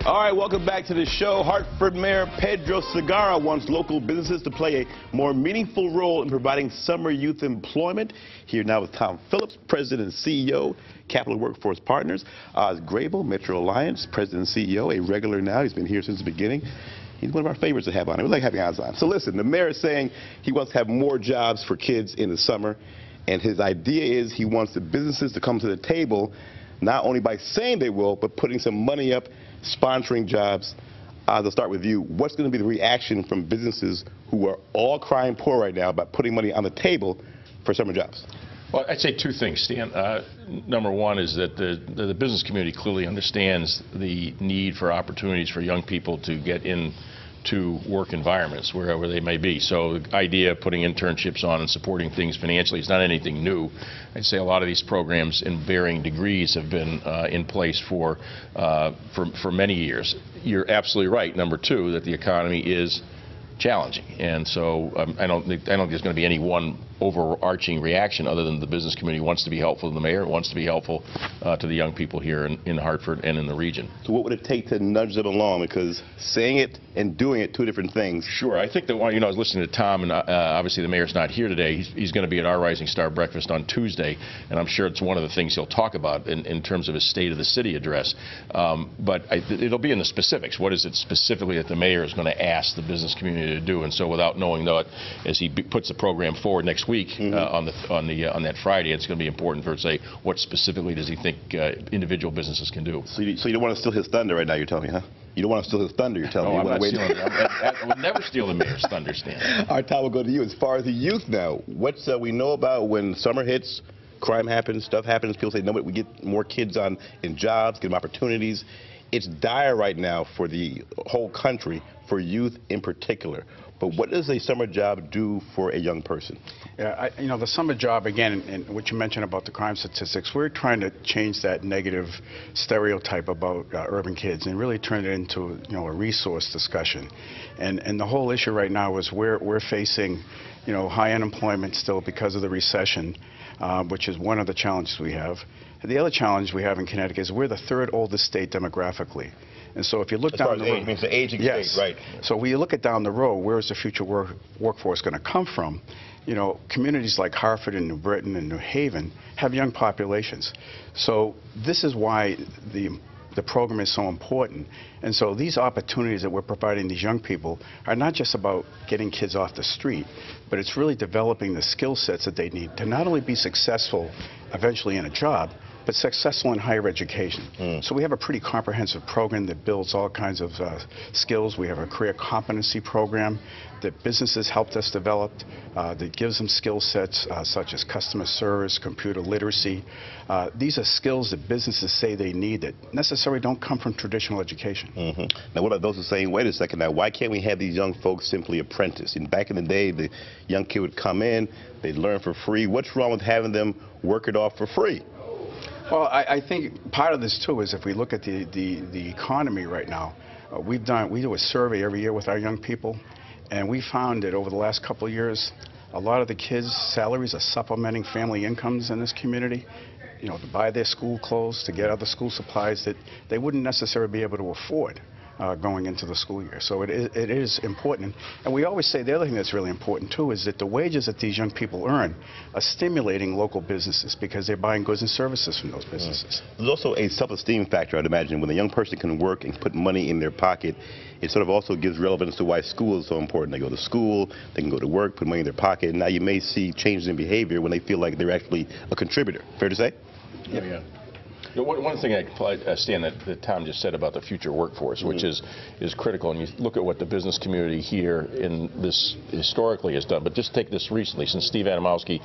All right, welcome back to the show. Hartford Mayor Pedro Segarra wants local businesses to play a more meaningful role in providing summer youth employment. Here now with Tom Phillips, President and CEO, Capital Workforce Partners. Greibel, Metro Alliance, President and CEO, a regular now. He's been here since the beginning. He's one of our favorites to have on. We like having eyes on. So listen, the mayor is saying he wants to have more jobs for kids in the summer. And his idea is he wants the businesses to come to the table, not only by saying they will, but putting some money up, sponsoring jobs. They'll start with you. What's going to be the reaction from businesses who are all crying poor right now about putting money on the table for summer jobs? Well, I'd say two things, Stan. Number one is that the business community clearly understands the need for opportunities for young people to get into work environments wherever they may be. So the idea of putting internships on and supporting things financially is not anything new. I'd say a lot of these programs in varying degrees have been in place for many years. You're absolutely right, number two, that the economy is challenging, and so I don't think there's going to be any one overarching reaction other than the business community wants to be helpful to the mayor, wants to be helpful to the young people here in Hartford and in the region. So what would it take to nudge them along? Because saying it and doing it, two different things. Sure. I think that, I was listening to Tom, and obviously the mayor's not here today. He's going to be at our Rising Star Breakfast on Tuesday, and I'm sure it's one of the things he'll talk about in terms of his State of the City address. But it'll be in the specifics. What is it specifically that the mayor is going to ask the business community to do? And so without knowing that, as he puts the program forward next week on that Friday, it's going to be important for him to say what specifically does he think individual businesses can do. So you don't want to steal his thunder right now, you're telling me, huh? You don't want to steal his thunder, you're telling me. No, I'm not stealing it. I would never steal the mayor's thunder, Stan. All right, Tom, we'll go to you. As far as the youth now, what's we know about when summer hits, crime happens, stuff happens, people say, no, we get more kids in jobs, get them opportunities. It's dire right now for the whole country, for youth in particular. But what does a summer job do for a young person? Yeah, the summer job, again, and what you mentioned about the crime statistics, we're trying to change that negative stereotype about urban kids and really turn it into, a resource discussion. And the whole issue right now is we're facing, high unemployment still because of the recession, which is one of the challenges we have. The other challenge we have in Connecticut is we're the third oldest state demographically. And so if you look down the road, means the aging yes. state, right? So when you look at down the road, where is the future workforce going to come from? Communities like Hartford and New Britain and New Haven have young populations. So this is why the program is so important. And so these opportunities that we're providing these young people are not just about getting kids off the street, but it's really developing the skill sets that they need to not only be successful eventually in a job, but successful in higher education. So we have a pretty comprehensive program that builds all kinds of skills. We have a career competency program that businesses helped us develop that gives them skill sets such as customer service, computer literacy. These are skills that businesses say they need that necessarily don't come from traditional education. Now, what about those who are saying, wait a second now, why can't we have these young folks simply apprentice? And back in the day, the young kid would come in, they'd learn for free. What's wrong with having them work it off for free? Well, I think part of this, too, is if we look at the economy right now, we do a survey every year with our young people, and we found that over the last couple of years, a lot of the kids' salaries are supplementing family incomes in this community, to buy their school clothes, to get other school supplies that they wouldn't necessarily be able to afford going into the school year. So it is important. And we always say the other thing that's really important, too, is that the wages that these young people earn are stimulating local businesses because they're buying goods and services from those businesses. There's also a self-esteem factor, I'd imagine. When a young person can work and put money in their pocket, it sort of also gives relevance to why school is so important. They go to school, they can go to work, put money in their pocket, and now you may see changes in behavior when they feel like they're actually a contributor. Fair to say? Yeah. One thing, Stan, that Tom just said about the future workforce, which is critical, and you look at what the business community here in this historically has done, but just take this recently, since Steve Adamowski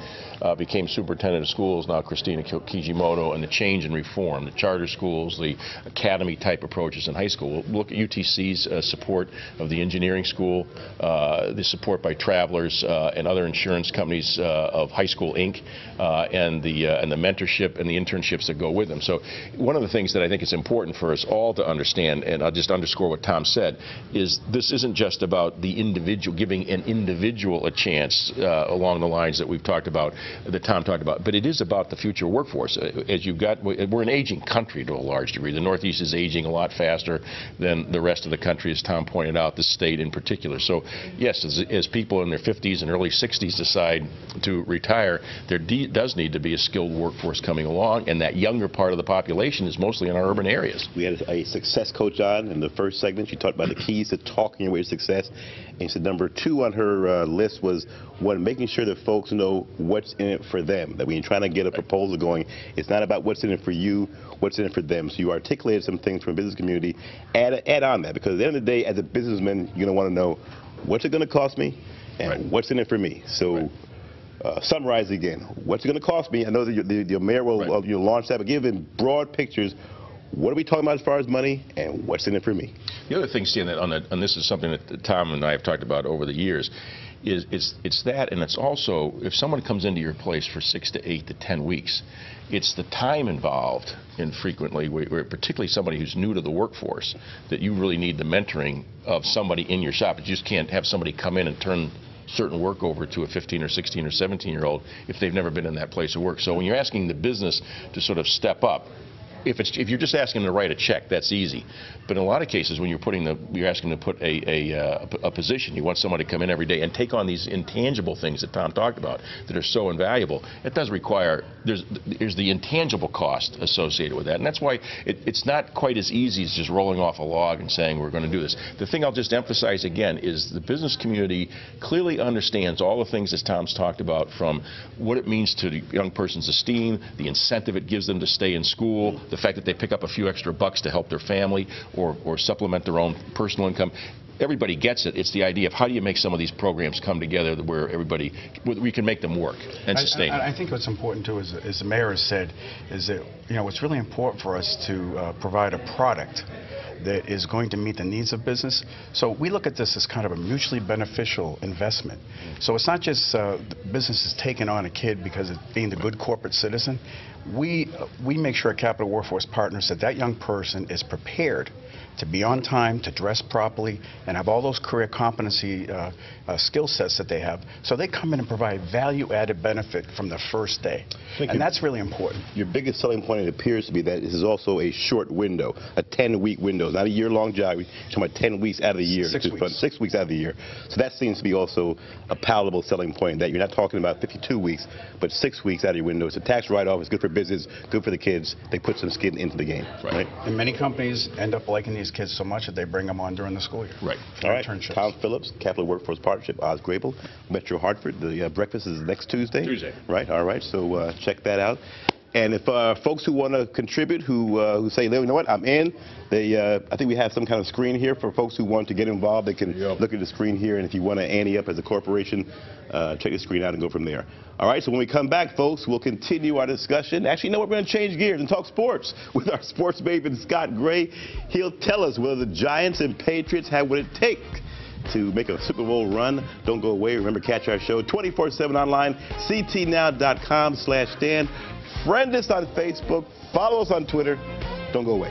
became superintendent of schools, now Christina Kijimoto, and the change and reform, the charter schools, the academy-type approaches in high school. We'll look at UTC's support of the engineering school, the support by Travelers and other insurance companies of High School Inc., and the mentorship and the internships that go with them. So So one of the things that I think is important for us all to understand, and I'll just underscore what Tom said, is this isn't just about the individual, giving an individual a chance along the lines that we've talked about, that Tom talked about, but it is about the future workforce. As you've got, we're an aging country to a large degree. The Northeast is aging a lot faster than the rest of the country, as Tom pointed out, the state in particular. So yes, as people in their 50s and early 60s decide to retire, there does need to be a skilled workforce coming along, and that younger part of the population is mostly in our urban areas. We had a success coach on in the first segment. She talked about the keys to talking your way to success. And she said number 2 on her list was, one, making sure that folks know what's in it for them. That when you're trying to get a proposal going, it's not about what's in it for you, what's in it for them. So you articulated some things from a business community. Add on that, because at the end of the day, as a businessman, you're going to want to know what's it going to cost me and what's in it for me. So summarize again. What's it going to cost me? I know that your mayor will launch that, but give in broad pictures. What are we talking about as far as money, and what's in it for me? The other thing, Stan, and this is something that Tom and I have talked about over the years, is it's that, and it's also, if someone comes into your place for 6 to 8 to 10 weeks, it's the time involved, and frequently, particularly somebody who's new to the workforce, that you really need the mentoring of somebody in your shop. You just can't have somebody come in and turn certain work over to a 15 or 16 or 17-year-old if they've never been in that place of work. So when you're asking the business to sort of step up, if you're just asking them to write a check, that's easy. But in a lot of cases, when you're asking them to put a position, you want somebody to come in every day and take on these intangible things that Tom talked about that are so invaluable. It does require, there's the intangible cost associated with that, and that's why it's not quite as easy as just rolling off a log and saying we're going to do this. The thing I'll just emphasize again is the business community clearly understands all the things that Tom's talked about, from what it means to the young person's esteem, the incentive it gives them to stay in school, the fact that they pick up a few extra bucks to help their family or supplement their own personal income. Everybody gets it. It's the idea of how do you make some of these programs come together where we can make them work and sustain them. I think what's important too, as the mayor has said, is that it's really important for us to provide a product that is going to meet the needs of business. So we look at this as kind of a mutually beneficial investment. So it's not just businesses taking on a kid because of being the good corporate citizen. We make sure at Capital Workforce Partners that young person is prepared to be on time, to dress properly, and have all those career competency skill sets that they have. So they come in and provide value-added benefit from the first day. And that's really important. Your biggest selling point, it appears to be, that this is also a short window, a 10-week window, not a year-long job. We're talking about 10 weeks out of the year. 6 weeks. 6 weeks out of the year. So that seems to be also a palatable selling point, that you're not talking about 52 weeks, but 6 weeks out of your window. It's a tax write-off. It's good for business, good for the kids. They put some skin into the game. Right. And many companies end up liking these kids so much that they bring them on during the school year. Right. All right. Tom Phillips, Capital Workforce Partnership, Greibel, Metro Hartford. The breakfast is next Tuesday. Right. All right. So check that out. And if folks who want to contribute, who say, you know what, I'm in, I think we have some kind of screen here for folks who want to get involved. They can look at the screen here, and if you want to ante up as a corporation, check the screen out and go from there. All right, so when we come back, folks, we'll continue our discussion. Actually, you know what, we're going to change gears and talk sports with our sports maven, Scott Gray. He'll tell us whether the Giants and Patriots have what it takes to make a Super Bowl run. Don't go away. Remember, catch our show 24/7 online, ctnow.com/Stan. Friend us on Facebook. Follow us on Twitter. Don't go away.